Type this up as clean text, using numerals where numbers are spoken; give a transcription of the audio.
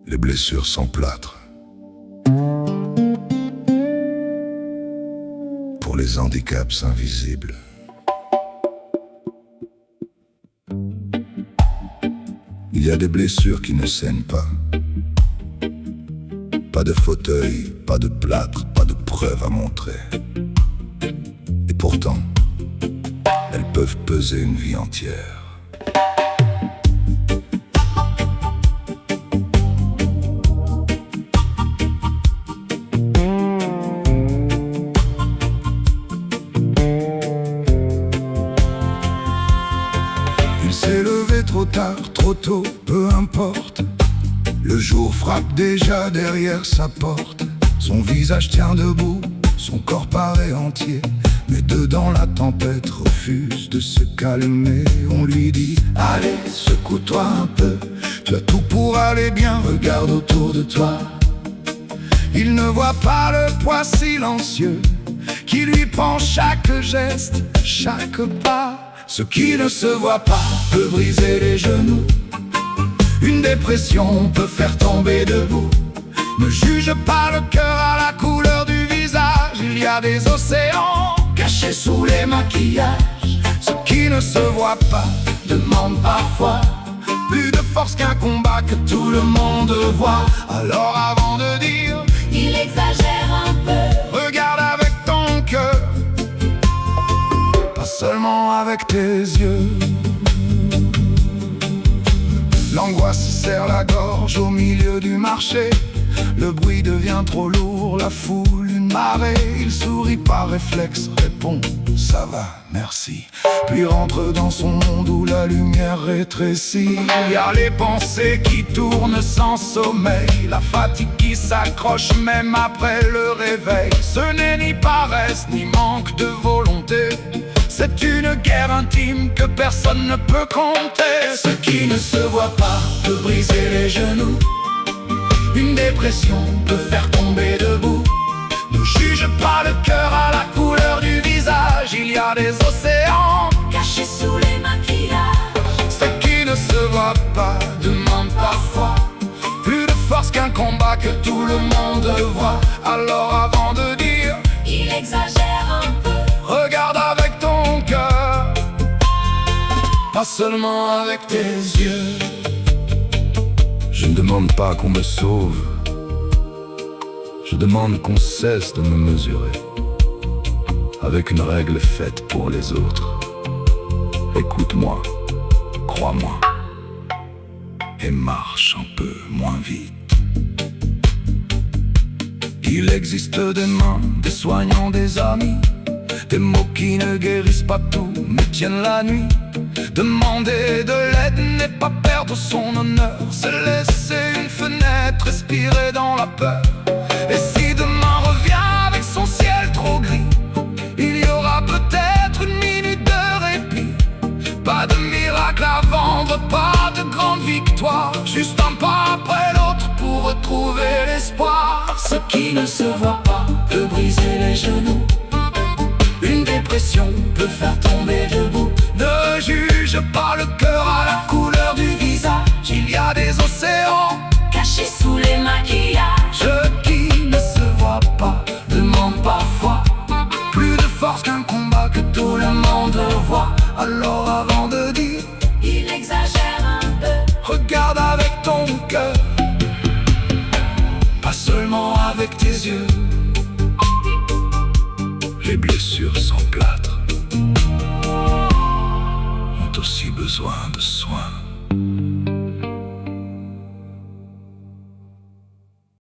les blessures sans plâtre. Pour les handicaps invisibles. Il y a des blessures qui ne saignent pas. Pas de fauteuil, pas de plâtre, pas de preuve à montrer. Et pourtant, elles peuvent peser une vie entière. Il s'est levé trop tard, trop tôt, peu importe. Le jour frappe déjà derrière sa porte. Son visage tient debout, son corps paraît entier. Mais dedans la tempête refuse de se calmer. On lui dit, allez, secoue-toi un peu. Tu as tout pour aller bien, regarde autour de toi. Il ne voit pas le poids silencieux qui lui prend chaque geste, chaque pas. Ce qui ne se voit pas peut briser les genoux. Une dépression peut faire tomber debout. Ne juge pas le cœur à la couleur du visage. Il y a des océans cachés sous les maquillages. Ce qui ne se voit pas demande parfois plus de force qu'un combat que tout le monde voit. Alors avant de dire, il exagère un peu, regarde avec ton cœur, pas seulement avec tes yeux. L'angoisse serre la gorge au milieu du marché. Le bruit devient trop lourd, la foule une marée. Il sourit par réflexe, répond « ça va, merci ». Puis rentre dans son monde où la lumière rétrécit. Il y a les pensées qui tournent sans sommeil, la fatigue qui s'accroche même après le réveil. Ce n'est ni paresse ni manque de volonté. C'est une guerre intime que personne ne peut compter. Ce qui ne se voit pas peut briser les genoux. Une dépression peut faire tomber debout. Ne juge pas le cœur à la couleur du visage. Il y a des océans cachés sous les maquillages. Ce qui ne se voit pas demande parfois plus de force qu'un combat que tout le monde voit. Alors avant de dire, il exagère un peu, regarde avec ton cœur, pas seulement avec tes yeux. Je ne demande pas qu'on me sauve, je demande qu'on cesse de me mesurer avec une règle faite pour les autres. Écoute-moi, crois-moi, et marche un peu moins vite. Il existe des mains, des soignants, des amis, des mots qui ne guérissent pas tout, mais tiennent la nuit. Demander de l'aide n'est pas perdre son honneur, c'est laisser une fenêtre, respirer dans la peur. Et si demain revient avec son ciel trop gris, il y aura peut-être une minute de répit. Pas de miracle à vendre, pas de grande victoire, juste un pas après l'autre pour retrouver l'espoir. Ce qui ne se voit pas peut briser les genoux. Une dépression peut faire tomber debout. Ne juge pas le cœur à la couleur du visage. Il y a des océans cachés sous les maquillages. Ce qui ne se voit pas demande parfois plus de force qu'un combat que tout le monde voit. Alors avant de dire, il exagère un peu, regarde avec ton cœur, pas seulement avec tes yeux. Les blessures sans plâtre ont aussi besoin